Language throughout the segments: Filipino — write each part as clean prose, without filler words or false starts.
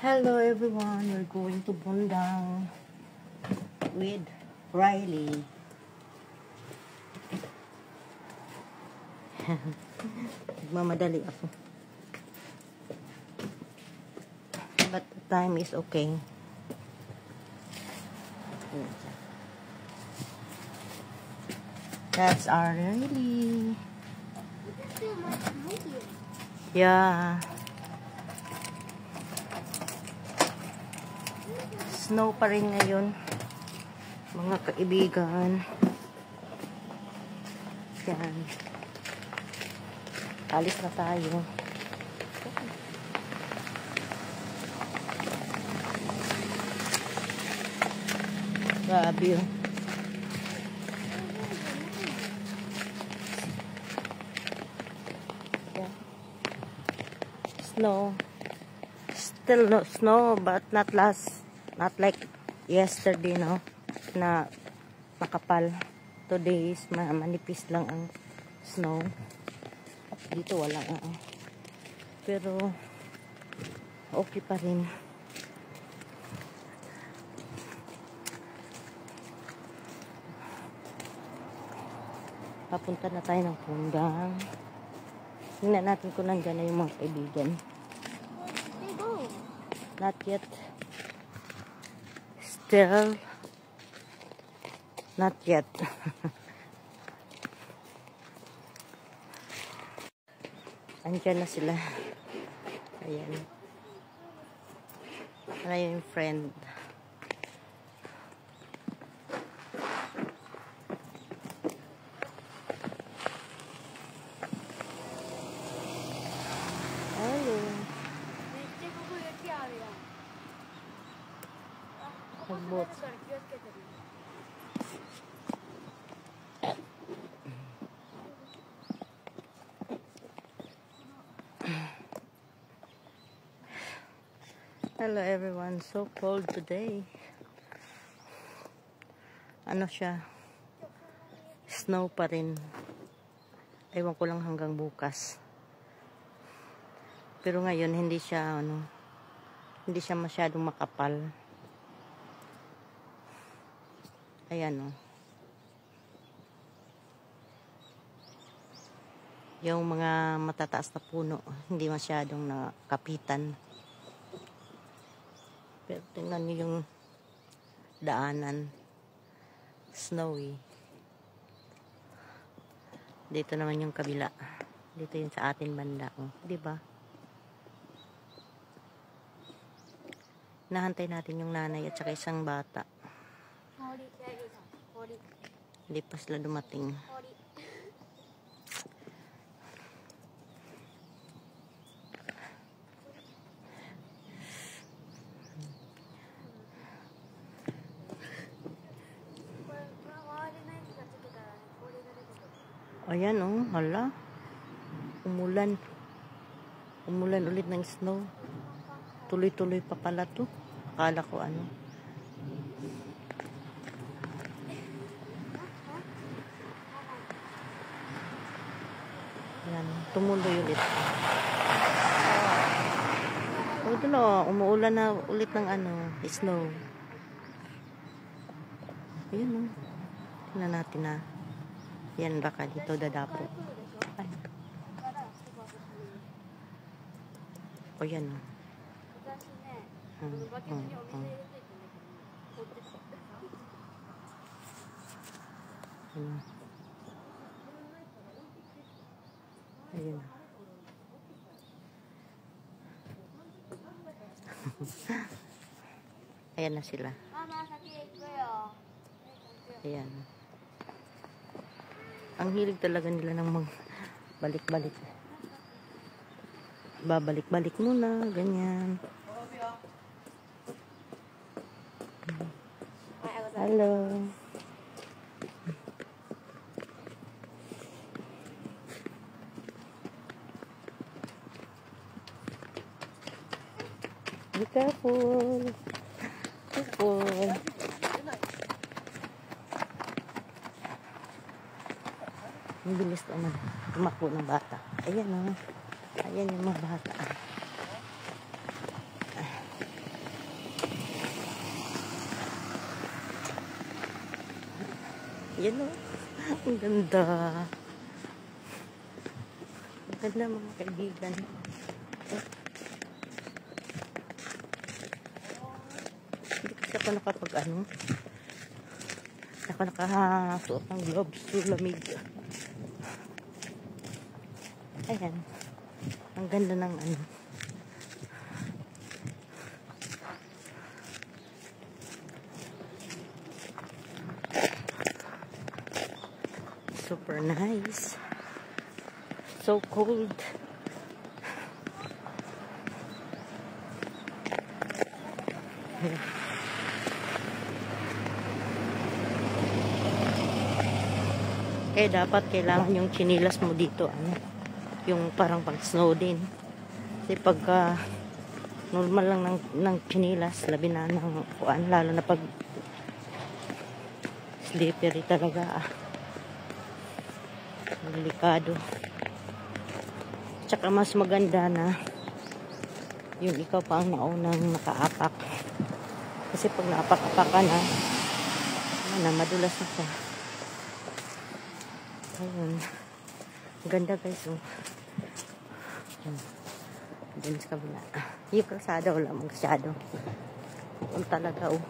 Hello everyone, we're going to Bundang with Riley. Nagmamadali ako. But the time is okay. That's our Riley. Yeah. Snow pa rin ngayon, mga kaibigan. Yan. Alis na tayo. Grabe yun. Yeah. Snow. Still no snow, but not like yesterday, no? Na makapal. Today is manipis lang ang snow. Dito wala nga. Pero okay pa rin. Papunta na tayo ng Bundang. Tingnan natin kung nandyan na yung mga kaibigan. Not yet. Still not yet. Andiyan na sila. Ayan. Ayan yung friend. Hello. Nagbot. Hello everyone, so cold today. Ano siya? Snow pa rin. Ewan ko lang hanggang bukas. Pero ngayon hindi siya masyadong makapal. Ayan, oh. Yung mga matataas na puno, hindi masyadong nakapitan. Pero tingnan niyo yung daanan. Snowy. Dito naman yung kabila. Dito yung sa atin banda. Oh, di ba? Nahantay natin yung nanay at saka isang bata. Hindi pa sila dumating. Ayan, oh, hala. Umulan. Umulan ulit ng snow. Tuloy-tuloy pa pala to. Akala ko ano. Ayan, tumuloy ulit. Oh, ito na, umuulan na ulit ng snow. Ayan, oh. Tingnan natin na. Yan, baka dito dadapo. Ay. O yan. Ayan. Ayan na sila. Ayan. Ang hilig talaga nila ng balik-balik. Babalik-balik muna, ganyan. Hello. Be careful. Careful. Ang bilis naman tumakbo ng bata. Ayan, oh. Ayan yung mga bata. Yan o. Ang ganda. Ang ganda mga kaibigan. Hindi kasi ako nakapag-ano. Nakasuot ng gloves to lamig. Ayan. Ang ganda ng ano. Super nice. So cold. Kaya dapat kailangan yung chinilas mo dito, ano, yung parang pang snow din. Kasi pagka normal lang ng chinilas, labi na ng kuan, lalo na pag slippery talaga. Delikado. Tsaka mas maganda na yung ikaw pa ang naunang nakaapak. Kasi pag naapak-apak ka na, madulas na siya. Ayun. Ganda guys. Oh. Dun sa kabila. Yung kalsada wala masyado. Yung talaga oh.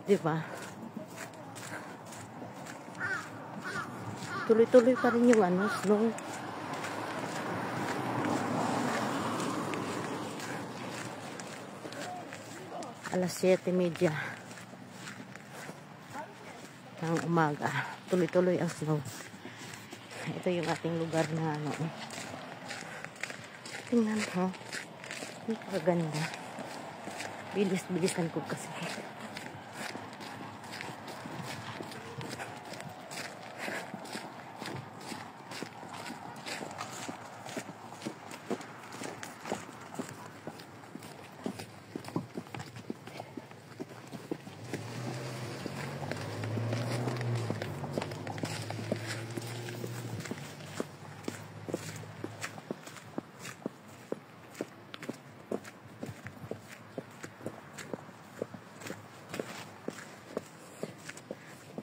Diba? Tuloy-tuloy pa rin yung ano, snow. Alas 7:30 ng umaga. Tuloy-tuloy ang snow. Ito yung ating lugar na ano. Tingnan mo. Ang kaganda. Bilis-bilisan ko kasi.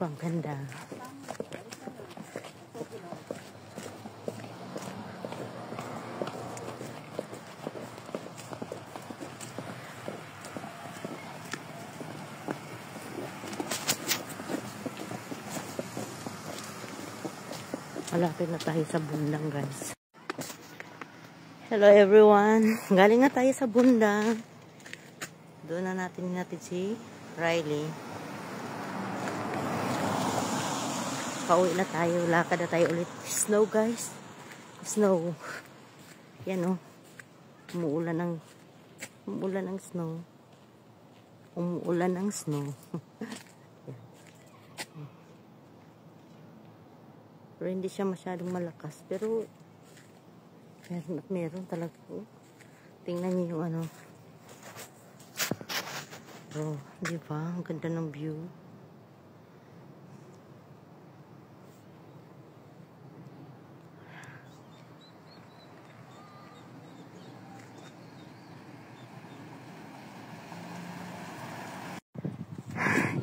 Ang ganda. Malapit na tayo sa bundang, guys. Hello everyone. Galing na tayo sa bundang. Doon na natin si Riley. Pauwi na tayo. Lakad na tayo ulit. Snow, guys. Snow. Yan, oh. Umuulan ng snow. Umuulan ng snow. Pero hindi siya masyadong malakas. Pero meron at meron talaga. Oh. Tingnan niyo yung ano. Oh, di ba? Ang ganda ng view.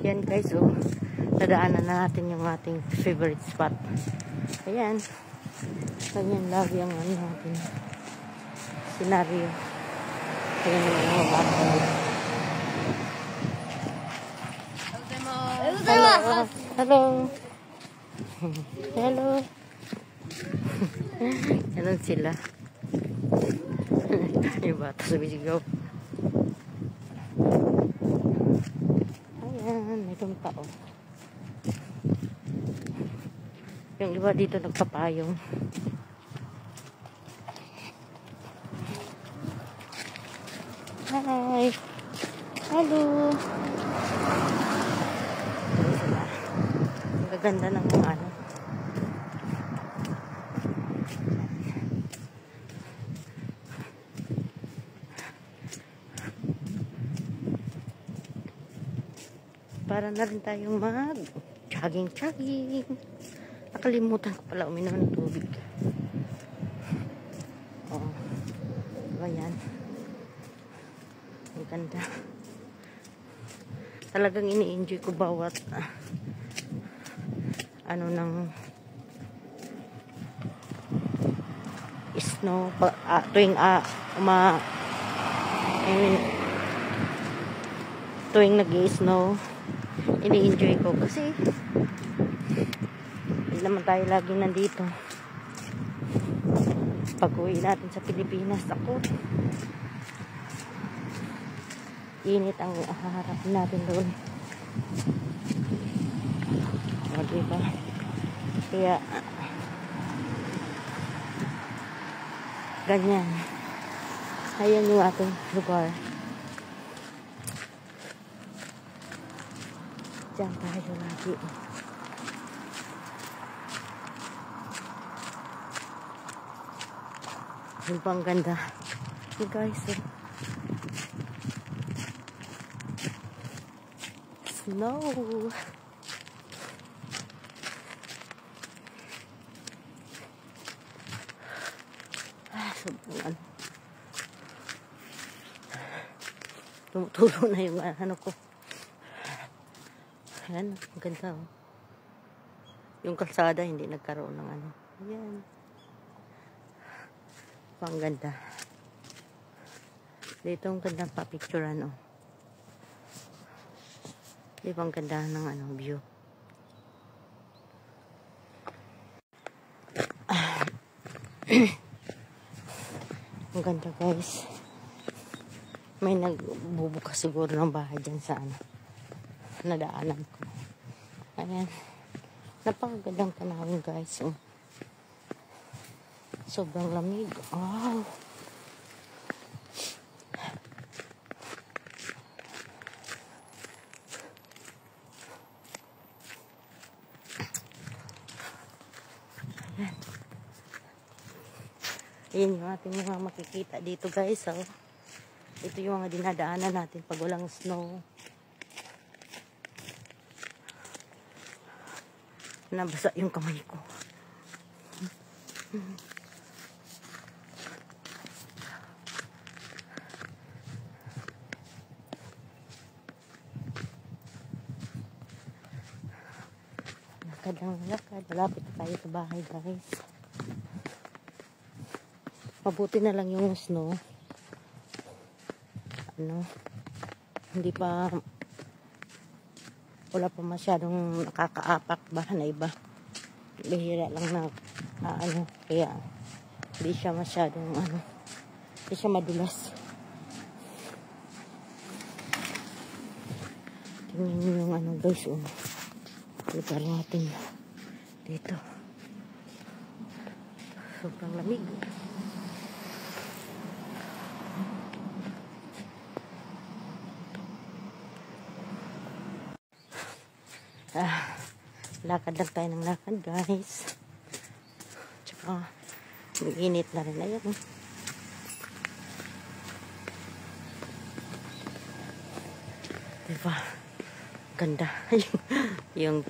Yan guys, oh. Nadaanan na natin yung ating favorite spot. Ayan. Ganyan lagi ang ano natin. Senaryo. Ayan yung mga bata. Hello. Hello. Hello. Ganun sila. Yung bata sumisigaw. Ayan, may tao. Yung iba dito nagpapayong. Hi. Hello. Ang gaganda ng mga ano. Para na rin tayong mag-jogging. Nakalimutan ko pala uminom ng tubig. Oh. Diba yan? Ang ganda. Talagang ini-enjoy ko bawat ano ng snow tuwing tuwing nag-i-snow, ini-enjoy ko kasi hindi naman tayo laging nandito. Pag-uwi natin sa Pilipinas, ako init ang haharapin natin doon. O, diba? Kaya ganyan. Ayan yung ating lugar. Diyan tayo lagi. Diba ang ganda? You guys, snow. Sobrang ano. Tumutulo na yung ano ko. Ayan, ang ganda oh. Yung kalsada hindi nagkaroon ng ano. Ayan. Ang ganda. Dito ang ganda pa picturean oh. Di ba ang ganda ng ano, view? Ang ganda guys. May nagbubukas siguro ng bahay dyan sa ano, nadaanan ko. Ayan. Napakagandang tanawin guys. Oh. Sobrang lamig. Wow. Ayan yung ating mga makikita dito guys. Oh. Ito yung mga dinadaanan natin pag walang snow. Nabasa yung kamay ko. Lakad lang lakad. Malapit na tayo sa bahay guys. Mabuti na lang yung snow. Ano, hindi pa, wala pa masyadong nakakaapak ba na iba. Bihira lang na ano, kaya hindi siya masyadong ano, hindi siya madulas. Tingnan nyo yung ano guys, lugar natin dito. Sobrang lamig. Lakad lang tayo ng lakad guys. Tsaka mag-init na rin. Ayan. Diba? Ganda. Yung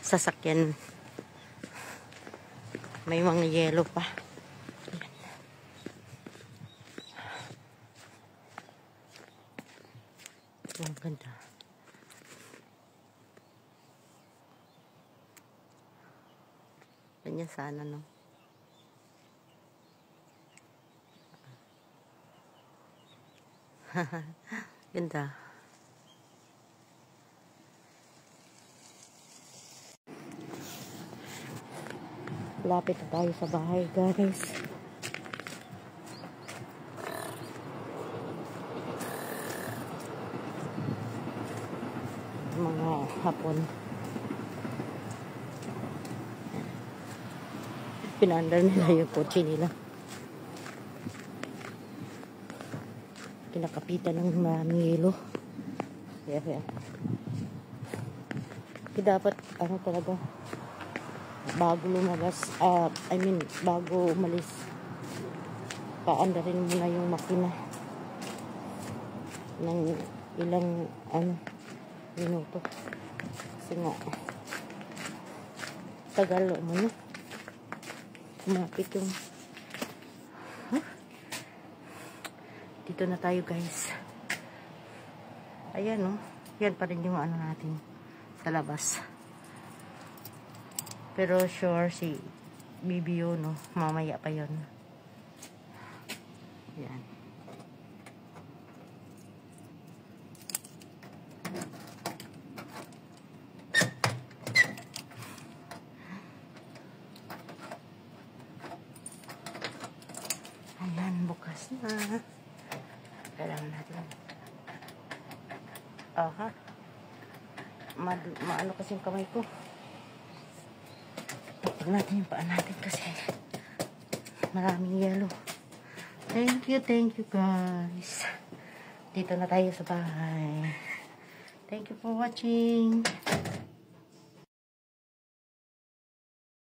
sasakyan. May mga yellow pa. Ang ganda. Ganyan sana, no? Ganda. Lapit na tayo sa bahay, guys. Mga hapon. Pinaandar nila yung kotse nila. Kinakapitan ng maraming yelo. Kaya dapat ano talaga, bago lumabas, bago umalis, paandarin mo na yung makina ng ilang minuto. Kasi nga tagal mo na kumapit yung dito na tayo guys. Ayan yan pa rin yung ano natin sa labas. Pero sure si BBO, no? Mamaya pa yon. Yan. Ayan, bukas na. Kailangan natin. Aha. Maano kasi yung kamay ko. Tapag natin yung paa natin kasi maraming yelo. Thank you guys. Dito na tayo sa bahay. Thank you for watching.